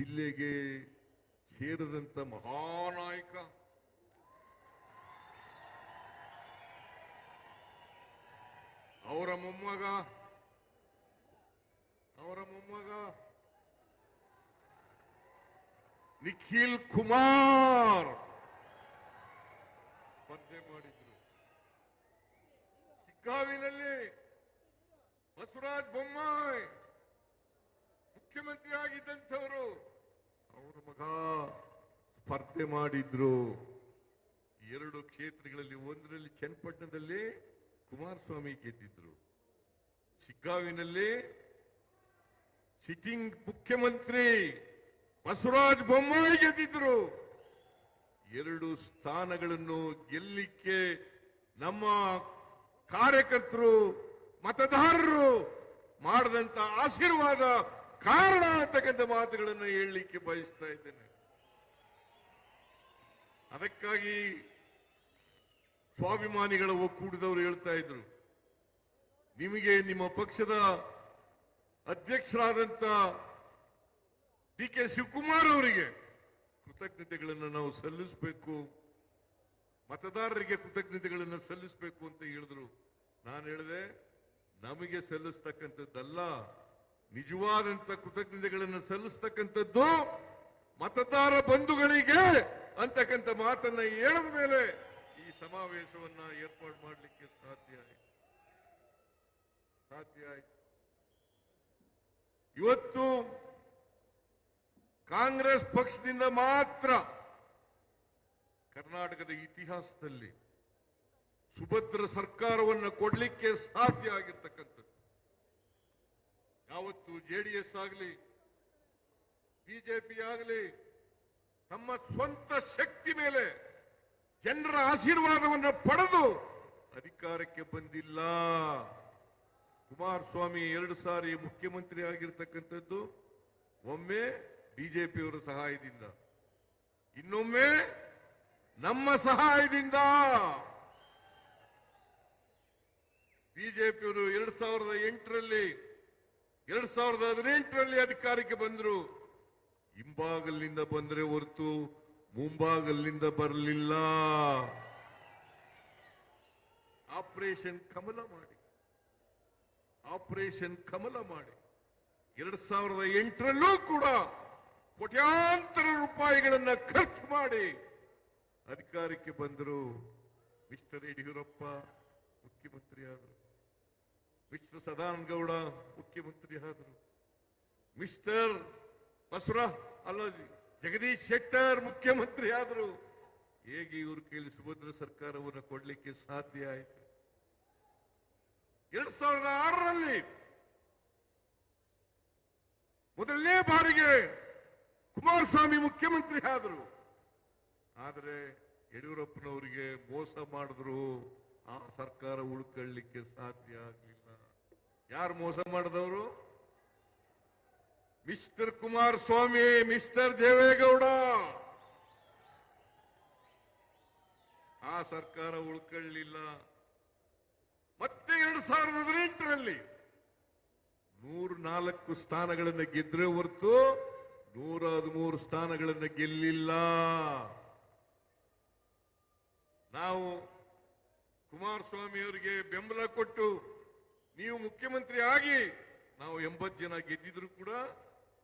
ಜಿಲ್ಲೆಗೆ ಸೇರಿದಂತ ಮಹಾನಾಯಕ, ಅವರ ಮೊಮ್ಮಗ ನಿಖಿಲ್ ಕುಮಾರ್ ಸ್ಪರ್ಧೆ ಮಾಡಿದ್ರು. ಶಿಗ್ಗಾವಿನಲ್ಲಿ ಬಸವರಾಜ ಬೊಮ್ಮಾಯಿ ಮುಖ್ಯಮಂತ್ರಿ ಆಗಿದ್ದಂಥವರು, ಅವರ ಮಗ ಸ್ಪರ್ಧೆ ಮಾಡಿದ್ರು. 2 ಕ್ಷೇತ್ರಗಳಲ್ಲಿ, ಒಂದರಲ್ಲಿ ಚನ್ನಪಟ್ಟಣದಲ್ಲಿ ಕುಮಾರಸ್ವಾಮಿ ಗೆದ್ದಿದ್ರು, ಶಿಗ್ಗಾವಿನಲ್ಲಿ ಸಿಟ್ಟಿಂಗ್ ಮುಖ್ಯಮಂತ್ರಿ ಬಸವರಾಜ ಬೊಮ್ಮಾಯಿ ಗೆದ್ದಿದ್ರು. 2 ಸ್ಥಾನಗಳನ್ನು ಗೆಲ್ಲಿಕ್ಕೆ ನಮ್ಮ ಕಾರ್ಯಕರ್ತರು, ಮತದಾರರು ಮಾಡಿದಂತ ಆಶೀರ್ವಾದ ಕಾರಣ ಅಂತಕ್ಕಂಥ ಮಾತುಗಳನ್ನು ಹೇಳಲಿಕ್ಕೆ ಬಯಸ್ತಾ ಇದ್ದೇನೆ. ಅದಕ್ಕಾಗಿ ಸ್ವಾಭಿಮಾನಿಗಳ ಒಕ್ಕೂಟದವರು ಹೇಳ್ತಾ ಇದ್ರು, ನಿಮಗೆ ನಿಮ್ಮ ಪಕ್ಷದ ಅಧ್ಯಕ್ಷರಾದಂತ DK ಶಿವಕುಮಾರ್ ಅವರಿಗೆ ಕೃತಜ್ಞತೆಗಳನ್ನು ನಾವು ಸಲ್ಲಿಸಬೇಕು, ಮತದಾರರಿಗೆ ಕೃತಜ್ಞತೆಗಳನ್ನು ಸಲ್ಲಿಸಬೇಕು ಅಂತ ಹೇಳಿದ್ರು. ನಾನು ಹೇಳಿದೆ, ನಮಗೆ ಸಲ್ಲಿಸ್ತಕ್ಕಂಥದ್ದಲ್ಲ, ನಿಜವಾದಂತ ಕೃತಜ್ಞತೆಗಳನ್ನು ಸಲ್ಲಿಸ್ತಕ್ಕಂಥದ್ದು ಮತದಾರ ಬಂಧುಗಳಿಗೆ ಅಂತಕ್ಕಂಥ ಮಾತನ್ನ ಹೇಳಿದ ಮೇಲೆ ಈ ಸಮಾವೇಶವನ್ನ ಏರ್ಪಾಡು ಮಾಡಲಿಕ್ಕೆ ಸಾಧ್ಯ ಆಯ್ತು. ಇವತ್ತು ಕಾಂಗ್ರೆಸ್ ಪಕ್ಷದಿಂದ ಮಾತ್ರ ಕರ್ನಾಟಕದ ಇತಿಹಾಸದಲ್ಲಿ ಸುಭದ್ರ ಸರ್ಕಾರವನ್ನು ಕೊಡಲಿಕ್ಕೆ ಸಾಧ್ಯ ಆಗಿರ್ತಕ್ಕಂಥದ್ದು. ಯಾವತ್ತು JDS ಆಗಲಿ ಬಿಜೆಪಿ ಆಗಲಿ ತಮ್ಮ ಸ್ವಂತ ಶಕ್ತಿ ಮೇಲೆ ಜನರ ಆಶೀರ್ವಾದವನ್ನು ಪಡೆದು ಅಧಿಕಾರಕ್ಕೆ ಬಂದಿಲ್ಲ. ಕುಮಾರಸ್ವಾಮಿ 2 ಸಾರಿ ಮುಖ್ಯಮಂತ್ರಿ ಆಗಿರ್ತಕ್ಕಂಥದ್ದು ಒಮ್ಮೆ ಬಿಜೆಪಿಯವರ ಸಹಾಯದಿಂದ, ಇನ್ನೊಮ್ಮೆ ನಮ್ಮ ಸಹಾಯದಿಂದ. ಬಿಜೆಪಿಯವರು 2008ರಲ್ಲಿ 2018ರಲ್ಲಿ ಅಧಿಕಾರಕ್ಕೆ ಬಂದರು. ಹಿಂಬಾಗಲಿನಿಂದ ಬಂದರೆ ಹೊರತು ಮುಂಬಾಗಲಿನಿಂದ ಬರಲಿಲ್ಲ. ಆಪರೇಷನ್ ಕಮಲ ಮಾಡಿ 2008ರಲ್ಲೂ ಕೂಡ ಕೋಟ್ಯಾಂತರ ರೂಪಾಯಿಗಳನ್ನ ಖರ್ಚು ಮಾಡಿ ಅಧಿಕಾರಕ್ಕೆ ಬಂದರು. ಮಿಸ್ಟರ್ ಯಡಿಯೂರಪ್ಪ ಮುಖ್ಯಮಂತ್ರಿ ಆದರು, ಮಿಸ್ಟರ್ ಸದಾನಂದಗೌಡ ಮುಖ್ಯಮಂತ್ರಿ ಆದರು, ಮಿಸ್ಟರ್ ಜಗದೀಶ್ ಶೆಟ್ಟರ್ ಮುಖ್ಯಮಂತ್ರಿ ಆದರು. ಹೇಗೆ ಇವ್ರ ಕೈಲಿ ಸುಭದ್ರ ಸರ್ಕಾರವನ್ನು ಕೊಡಲಿಕ್ಕೆ ಸಾಧ್ಯ ಆಯಿತು? 2006ರಲ್ಲಿ ಮೊದಲನೇ ಬಾರಿಗೆ ಕುಮಾರಸ್ವಾಮಿ ಮುಖ್ಯಮಂತ್ರಿ ಆದರು. ಆದರೆ ಯಡಿಯೂರಪ್ಪನವರಿಗೆ ಮೋಸ ಮಾಡಿದ್ರು, ಆ ಸರ್ಕಾರ ಉಳ್ಕೊಳ್ಳಿಕ್ಕೆ ಸಾಧ್ಯ ಆಗಲಿಲ್ಲ. ಯಾರು ಮೋಸ ಮಾಡಿದವರು? Mister Kumaraswamy, mister Deve Gowda. ಆ ಸರ್ಕಾರ ಉಳ್ಕೊಳ್ಳಿಲ್ಲ. ಮತ್ತೆ 2018ರಲ್ಲಿ 104 ಸ್ಥಾನಗಳನ್ನು ಗೆದ್ರೆ ಹೊರತು 113 ಸ್ಥಾನಗಳನ್ನು ಗೆಲ್ಲಿಲ್ಲ. ನಾವು ಕುಮಾರಸ್ವಾಮಿ ಅವರಿಗೆ ಬೆಂಬಲ ಕೊಟ್ಟು ನೀವು ಮುಖ್ಯಮಂತ್ರಿ ಆಗಿ, ನಾವು 80 ಜನ ಗೆದ್ದಿದ್ರು ಕೂಡ,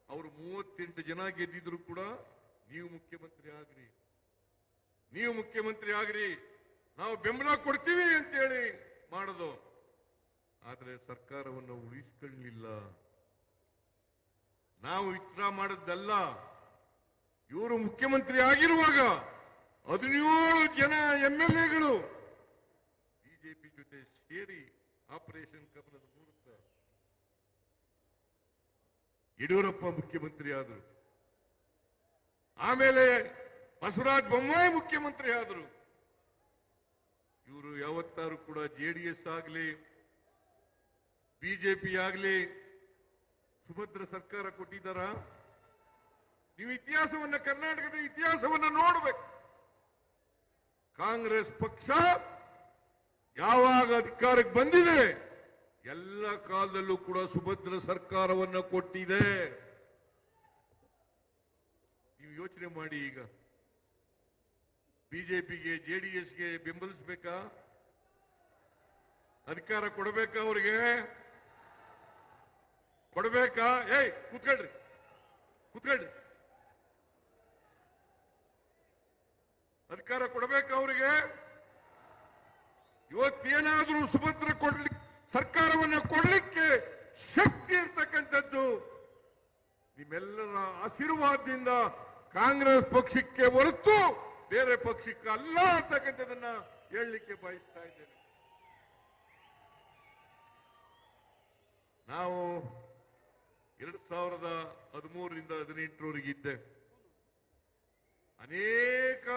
ಅವರು 38 ಜನ ಗೆದ್ದಿದ್ರು ಕೂಡ, ನೀವು ಮುಖ್ಯಮಂತ್ರಿ ಆಗ್ರಿ, ನಾವು ಬೆಂಬಲ ಕೊಡ್ತೀವಿ ಅಂತೇಳಿ ಮಾಡೋದು. ಆದರೆ ಸರ್ಕಾರವನ್ನು ಉಳಿಸಿಕೊಳ್ಳಲಿಲ್ಲ. ನಾವು ವಿತ್ಡ್ರಾ ಮಾಡಿದ್ದಲ್ಲ. ಇವರು ಮುಖ್ಯಮಂತ್ರಿ ಆಗಿರುವಾಗ 17 ಜನ MLAಗಳು ಬಿಜೆಪಿ ಜೊತೆ ಸೇರಿ ಆಪರೇಷನ್ ಕಮಲದ ಮೂಲಕ ಯಡಿಯೂರಪ್ಪ ಮುಖ್ಯಮಂತ್ರಿ ಆದರು. ಆಮೇಲೆ ಬಸವರಾಜ ಬೊಮ್ಮಾಯಿ ಮುಖ್ಯಮಂತ್ರಿ ಆದರು. ಇವರು ಯಾವತ್ತಾರು ಕೂಡ JDS ಆಗಲಿ ಬಿಜೆಪಿ ಆಗಲಿ ಸುಭದ್ರ ಸರ್ಕಾರ ಕೊಟ್ಟಿದ್ದಾರ? ನೀವು ಇತಿಹಾಸವನ್ನ, ಕರ್ನಾಟಕದ ಇತಿಹಾಸವನ್ನ ನೋಡಬೇಕು. ಕಾಂಗ್ರೆಸ್ ಪಕ್ಷ ಯಾವಾಗ ಅಧಿಕಾರಕ್ಕೆ ಬಂದಿದೆ ಎಲ್ಲ ಕಾಲದಲ್ಲೂ ಕೂಡ ಸುಭದ್ರ ಸರ್ಕಾರವನ್ನು ಕೊಟ್ಟಿದೆ. ಯೋಚನೆ ಮಾಡಿ. ಈಗ ಬಿಜೆಪಿಗೆ ಜೆಡಿಎಸ್ಗೆ ಬೆಂಬಲಿಸಬೇಕಾ? ಅಧಿಕಾರ ಕೊಡಬೇಕಾ? ಅವ್ರಿಗೆ ಕೊಡಬೇಕಾ? ಏಯ್ ಕೂತ್ಕೊಳ್ರಿ, ಕೂತ್ಕೊಳ್ರಿ. ಅಧಿಕಾರ ಕೊಡಬೇಕಾ ಅವರಿಗೆ? ಇವತ್ತೇನಾದ್ರೂ ಸುಭದ್ರ ಸರ್ಕಾರವನ್ನು ಕೊಡ್ಲಿಕ್ಕೆ ಶಕ್ತಿ ಇರ್ತಕ್ಕಂಥದ್ದು ನಿಮ್ಮೆಲ್ಲರ ಆಶೀರ್ವಾದದಿಂದ ಕಾಂಗ್ರೆಸ್ ಪಕ್ಷಕ್ಕೆ ಹೊರತು ಬೇರೆ ಪಕ್ಷಕ್ಕೆ ಅಲ್ಲ ಅಂತಕ್ಕಂಥದನ್ನ ಹೇಳಲಿಕ್ಕೆ ಬಯಸ್ತಾ ಇದ್ದೇನೆ. ನಾವು 2013ರಿಂದ 2018ರವರೆಗೆ ಇದ್ದೆ. ಅನೇಕ